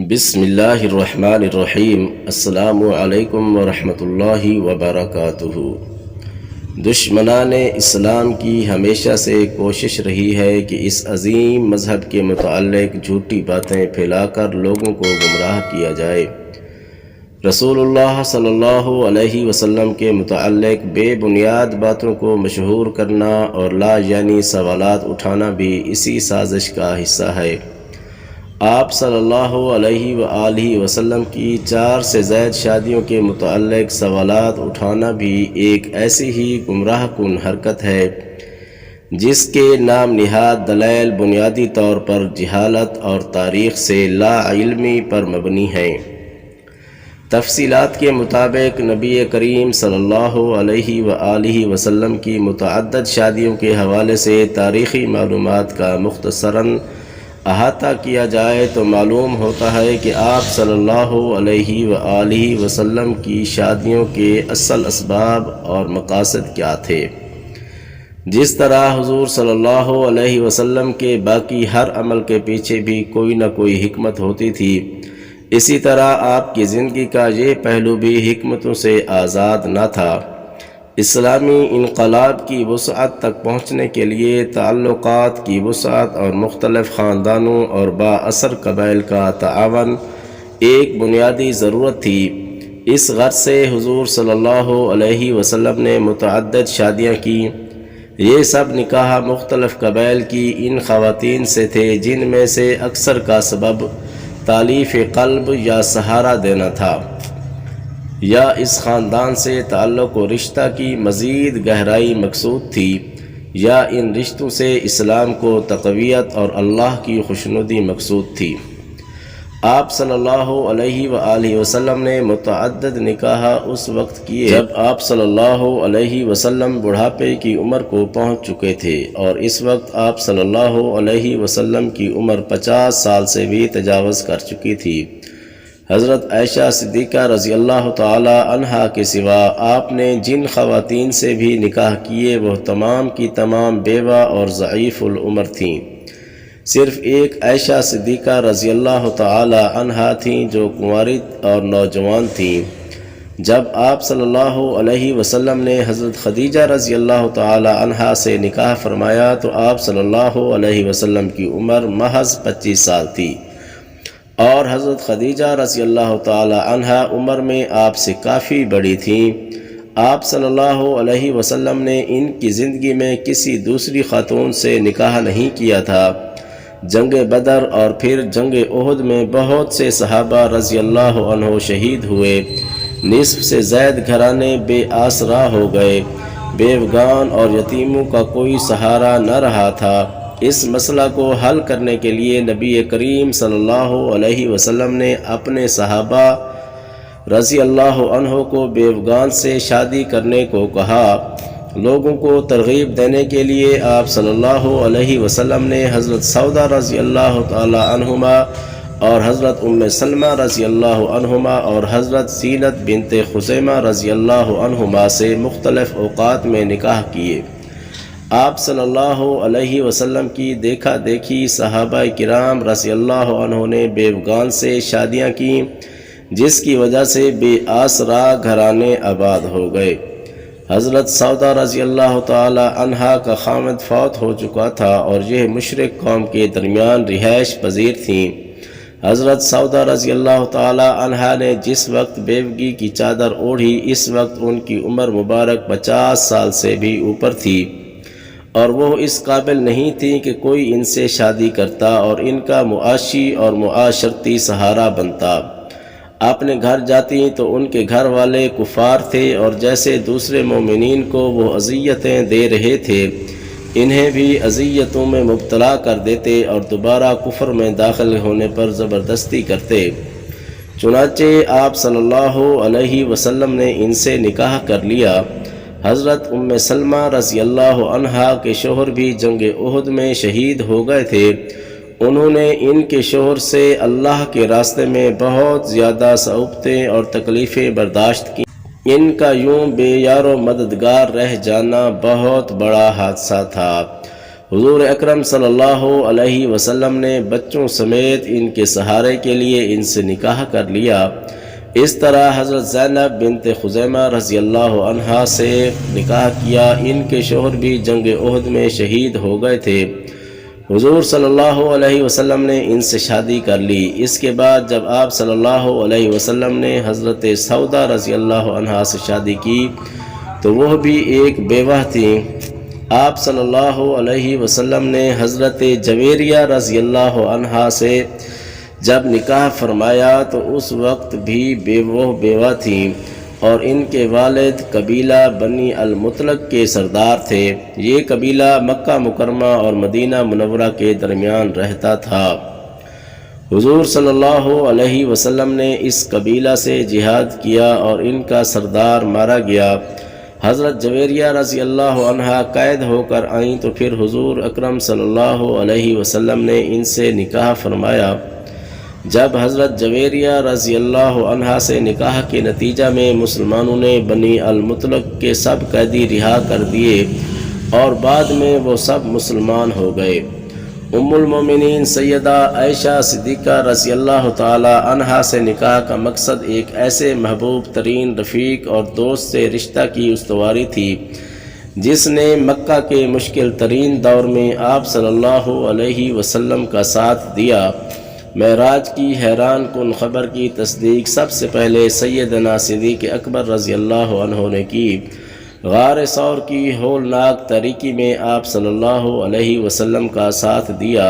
بسم اللہ الرحمن الرحیم۔ السلام علیکم ورحمۃ اللہ وبرکاتہ۔ دشمنان اسلام کی ہمیشہ سے کوشش رہی ہے کہ اس عظیم مذہب کے متعلق جھوٹی باتیں پھیلا کر لوگوں کو گمراہ کیا جائے۔ رسول اللہ صلی اللہ علیہ وسلم کے متعلق بے بنیاد باتوں کو مشہور کرنا اور لا یعنی سوالات اٹھانا بھی اسی سازش کا حصہ ہے۔ آپ صلی اللہ علیہ وآلہ وسلم کی 4 سے زائد شادیوں کے متعلق سوالات اٹھانا بھی ایک ایسی ہی گمراہ کن حرکت ہے جس کے نام نہاد دلائل بنیادی طور پر جہالت اور تاریخ سے لا علمی پر مبنی ہیں۔ تفصیلات کے مطابق نبی کریم صلی اللہ علیہ وآلہ وسلم کی متعدد شادیوں کے حوالے سے تاریخی معلومات کا مختصراً احاطہ کیا جائے تو معلوم ہوتا ہے کہ آپ صلی اللہ علیہ وآلہ وسلم کی شادیوں کے اصل اسباب اور مقاصد کیا تھے۔ جس طرح حضور صلی اللہ علیہ وسلم کے باقی ہر عمل کے پیچھے بھی کوئی نہ کوئی حکمت ہوتی تھی، اسی طرح آپ کی زندگی کا یہ پہلو بھی حکمتوں سے آزاد نہ تھا۔ اسلامی انقلاب کی وسعت تک پہنچنے کے لیے تعلقات کی وسعت اور مختلف خاندانوں اور بااثر قبائل کا تعاون ایک بنیادی ضرورت تھی۔ اس غرض سے حضور صلی اللہ علیہ وسلم نے متعدد شادیاں کی۔ یہ سب نکاح مختلف قبائل کی ان خواتین سے تھے جن میں سے اکثر کا سبب تالیف قلب یا سہارا دینا تھا، یا اس خاندان سے تعلق و رشتہ کی مزید گہرائی مقصود تھی، یا ان رشتوں سے اسلام کو تقویت اور اللہ کی خوشنودی مقصود تھی۔ آپ صلی اللہ علیہ وآلہ وسلم نے متعدد نکاح اس وقت کیے جب آپ صلی اللہ علیہ وسلم بڑھاپے کی عمر کو پہنچ چکے تھے، اور اس وقت آپ صلی اللہ علیہ وسلم کی عمر 50 سال سے بھی تجاوز کر چکی تھی۔ حضرت عائشہ صدیقہ رضی اللہ تعالی عنہا کے سوا آپ نے جن خواتین سے بھی نکاح کیے وہ تمام کی تمام بیوہ اور ضعیف العمر تھیں۔ صرف ایک عائشہ صدیقہ رضی اللہ تعالی عنہا تھیں جو کنواری اور نوجوان تھیں۔ جب آپ صلی اللہ علیہ وسلم نے حضرت خدیجہ رضی اللہ تعالی عنہا سے نکاح فرمایا تو آپ صلی اللہ علیہ وسلم کی عمر محض 25 سال تھی، اور حضرت خدیجہ رضی اللہ تعالی عنہا عمر میں آپ سے کافی بڑی تھیں۔ آپ صلی اللہ علیہ وسلم نے ان کی زندگی میں کسی دوسری خاتون سے نکاح نہیں کیا تھا۔ جنگ بدر اور پھر جنگ احد میں بہت سے صحابہ رضی اللہ عنہ شہید ہوئے، نصف سے زائد گھرانے بے آسرا ہو گئے، بیوگان اور یتیموں کا کوئی سہارا نہ رہا تھا۔ اس مسئلہ کو حل کرنے کے لیے نبی کریم صلی اللہ علیہ وسلم نے اپنے صحابہ رضی اللہ عنہ کو بیوگان سے شادی کرنے کو کہا۔ لوگوں کو ترغیب دینے کے لیے آپ صلی اللہ علیہ وسلم نے حضرت سودا رضی اللہ تعالی عنہما اور حضرت ام سلمہ رضی اللہ عنہما اور حضرت زینت بنت خزیمہ رضی اللہ عنہما سے مختلف اوقات میں نکاح کیے۔ آپ صلی اللہ علیہ وسلم کی دیکھا دیکھی صحابہ کرام رضی اللہ عنہ نے بیوگان سے شادیاں کیں، جس کی وجہ سے بے آسرا گھرانے آباد ہو گئے۔ حضرت سودا رضی اللہ تعالی عنہا کا خامد فوت ہو چکا تھا اور یہ مشرک قوم کے درمیان رہائش پذیر تھیں۔ حضرت سودا رضی اللہ تعالی عنہا نے جس وقت بیوگی کی چادر اوڑھی اس وقت ان کی عمر مبارک 50 سال سے بھی اوپر تھی، اور وہ اس قابل نہیں تھی کہ کوئی ان سے شادی کرتا اور ان کا معاشی اور معاشرتی سہارا بنتا۔ اپنے گھر جاتی تو ان کے گھر والے کفار تھے اور جیسے دوسرے مومنین کو وہ اذیتیں دے رہے تھے انہیں بھی اذیتوں میں مبتلا کر دیتے اور دوبارہ کفر میں داخل ہونے پر زبردستی کرتے۔ چنانچہ آپ صلی اللہ علیہ وسلم نے ان سے نکاح کر لیا۔ حضرت ام سلمہ رضی اللہ عنہا کے شوہر بھی جنگ احد میں شہید ہو گئے تھے۔ انہوں نے ان کے شوہر سے اللہ کے راستے میں بہت زیادہ صعوبتیں اور تکلیفیں برداشت کی۔ ان کا یوں بے یار و مددگار رہ جانا بہت بڑا حادثہ تھا۔ حضور اکرم صلی اللہ علیہ وسلم نے بچوں سمیت ان کے سہارے کے لیے ان سے نکاح کر لیا۔ اس طرح حضرت زینب بنت خزیمہ رضی اللہ عنہا سے نکاح کیا۔ ان کے شوہر بھی جنگ احد میں شہید ہو گئے تھے۔ حضور صلی اللہ علیہ وسلم نے ان سے شادی کر لی۔ اس کے بعد جب آپ صلی اللہ علیہ وسلم نے حضرت سودا رضی اللہ عنہا سے شادی کی تو وہ بھی ایک بیوہ تھیں۔ آپ صلی اللہ علیہ وسلم نے حضرت جویریہ رضی اللہ عنہا سے جب نکاح فرمایا تو اس وقت بھی وہ بیوہ تھیں اور ان کے والد قبیلہ بنی المطلق کے سردار تھے۔ یہ قبیلہ مکہ مکرمہ اور مدینہ منورہ کے درمیان رہتا تھا۔ حضور صلی اللہ علیہ وسلم نے اس قبیلہ سے جہاد کیا اور ان کا سردار مارا گیا۔ حضرت جویریہ رضی اللہ عنہا قید ہو کر آئیں تو پھر حضور اکرم صلی اللہ علیہ وسلم نے ان سے نکاح فرمایا۔ جب حضرت جویریہ رضی اللہ عنہا سے نکاح کے نتیجہ میں مسلمانوں نے بنی المطلق کے سب قیدی رہا کر دیے اور بعد میں وہ سب مسلمان ہو گئے۔ ام المومنین سیدہ عائشہ صدیقہ رضی اللہ تعالی عنہا سے نکاح کا مقصد ایک ایسے محبوب ترین رفیق اور دوست سے رشتہ کی استواری تھی جس نے مکہ کے مشکل ترین دور میں آپ صلی اللہ علیہ وسلم کا ساتھ دیا۔ معراج کی حیران کن خبر کی تصدیق سب سے پہلے سیدنا صدیق اکبر رضی اللہ عنہ نے کی۔ غار ثور کی ہولناک تاریکی میں آپ صلی اللہ علیہ وسلم کا ساتھ دیا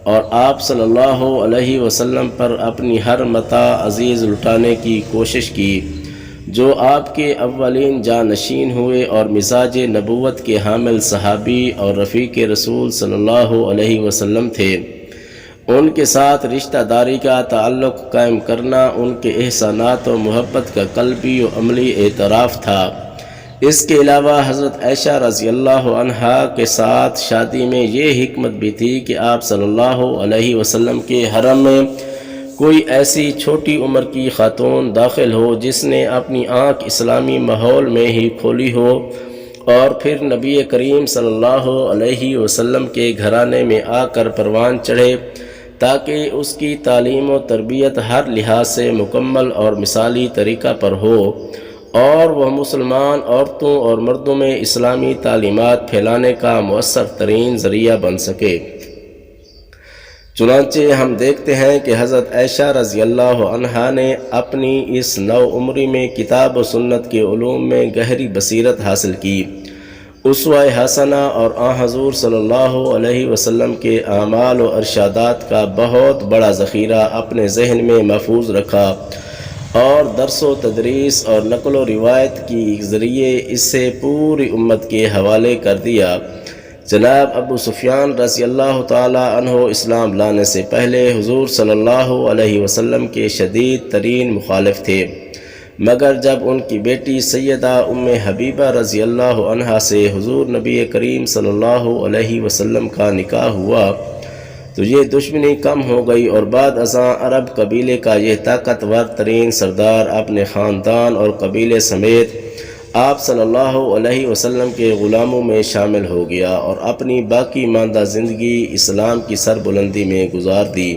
اور آپ صلی اللہ علیہ وسلم پر اپنی ہر متاع عزیز لٹانے کی کوشش کی جو آپ کے اولین جانشین ہوئے اور مزاج نبوت کے حامل صحابی اور رفیق رسول صلی اللہ علیہ وسلم تھے۔ ان کے ساتھ رشتہ داری کا تعلق قائم کرنا ان کے احسانات و محبت کا قلبی و عملی اعتراف تھا۔ اس کے علاوہ حضرت عائشہ رضی اللہ عنہا کے ساتھ شادی میں یہ حکمت بھی تھی کہ آپ صلی اللہ علیہ وسلم کے حرم میں کوئی ایسی چھوٹی عمر کی خاتون داخل ہو جس نے اپنی آنکھ اسلامی ماحول میں ہی کھولی ہو اور پھر نبی کریم صلی اللہ علیہ وسلم کے گھرانے میں آ کر پروان چڑھے تاکہ اس کی تعلیم و تربیت ہر لحاظ سے مکمل اور مثالی طریقہ پر ہو اور وہ مسلمان عورتوں اور مردوں میں اسلامی تعلیمات پھیلانے کا مؤثر ترین ذریعہ بن سکے۔ چنانچہ ہم دیکھتے ہیں کہ حضرت عائشہ رضی اللہ عنہا نے اپنی اس نو عمری میں کتاب و سنت کے علوم میں گہری بصیرت حاصل کی۔ اسوہ حسنہ اور حضور صلی اللہ علیہ وسلم کے اعمال و ارشادات کا بہت بڑا ذخیرہ اپنے ذہن میں محفوظ رکھا اور درس و تدریس اور نقل و روایت کے ذریعے اسے پوری امت کے حوالے کر دیا۔ جناب ابو سفیان رضی اللہ تعالی عنہ اسلام لانے سے پہلے حضور صلی اللہ علیہ وسلم کے شدید ترین مخالف تھے، مگر جب ان کی بیٹی سیدہ ام حبیبہ رضی اللہ عنہا سے حضور نبی کریم صلی اللہ علیہ وسلم کا نکاح ہوا تو یہ دشمنی کم ہو گئی اور بعد ازاں عرب قبیلے کا یہ طاقتور ترین سردار اپنے خاندان اور قبیلے سمیت آپ صلی اللہ علیہ وسلم کے غلاموں میں شامل ہو گیا اور اپنی باقی ماندہ زندگی اسلام کی سربلندی میں گزار دی۔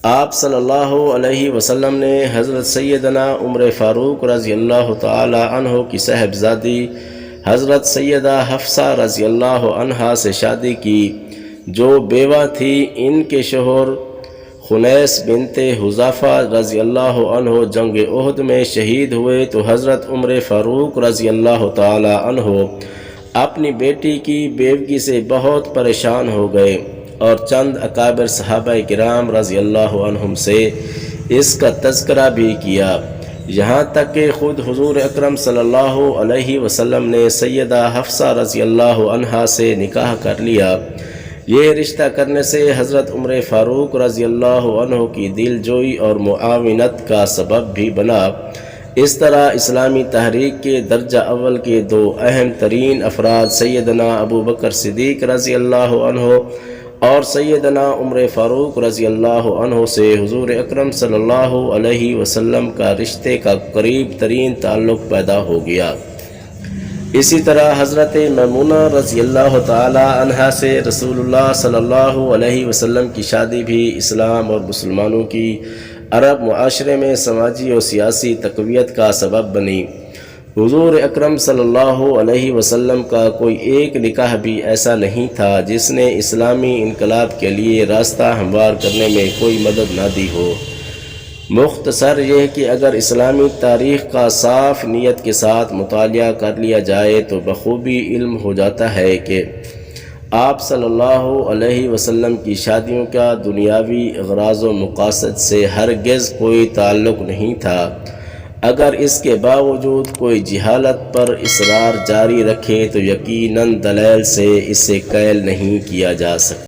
آپ صلی اللہ علیہ وسلم نے حضرت سیدنا عمر فاروق رضی اللہ تعالی عنہ کی صاحبزادی حضرت سیدہ حفصہ رضی اللہ عنہا سے شادی کی جو بیوہ تھی۔ ان کے شوہر خنیس بنت حذافہ رضی اللہ عنہ جنگ احد میں شہید ہوئے تو حضرت عمر فاروق رضی اللہ تعالی عنہ اپنی بیٹی کی بیوگی سے بہت پریشان ہو گئے اور چند اکابر صحابہ کرام رضی اللہ عنہم سے اس کا تذکرہ بھی کیا، یہاں تک کہ خود حضور اکرم صلی اللہ علیہ وسلم نے سیدہ حفصہ رضی اللہ عنہا سے نکاح کر لیا۔ یہ رشتہ کرنے سے حضرت عمر فاروق رضی اللہ عنہ کی دل جوئی اور معاونت کا سبب بھی بنا۔ اس طرح اسلامی تحریک کے درجہ اول کے دو اہم ترین افراد سیدنا ابو بکر صدیق رضی اللہ عنہ اور سیدنا عمر فاروق رضی اللہ عنہ سے حضور اکرم صلی اللہ علیہ وسلم کا رشتے کا قریب ترین تعلق پیدا ہو گیا۔ اسی طرح حضرت میمونہ رضی اللہ تعالی عنہا سے رسول اللہ صلی اللہ علیہ وسلم کی شادی بھی اسلام اور مسلمانوں کی عرب معاشرے میں سماجی اور سیاسی تقویت کا سبب بنی۔ حضور اکرم صلی اللہ علیہ وسلم کا کوئی ایک نکاح بھی ایسا نہیں تھا جس نے اسلامی انقلاب کے لیے راستہ ہموار کرنے میں کوئی مدد نہ دی ہو۔ مختصر یہ کہ اگر اسلامی تاریخ کا صاف نیت کے ساتھ مطالعہ کر لیا جائے تو بخوبی علم ہو جاتا ہے کہ آپ صلی اللہ علیہ وسلم کی شادیوں کا دنیاوی اغراض و مقاصد سے ہرگز کوئی تعلق نہیں تھا۔ اگر اس کے باوجود کوئی جہالت پر اصرار جاری رکھے تو یقیناً دلیل سے اسے قائل نہیں کیا جا سکتا۔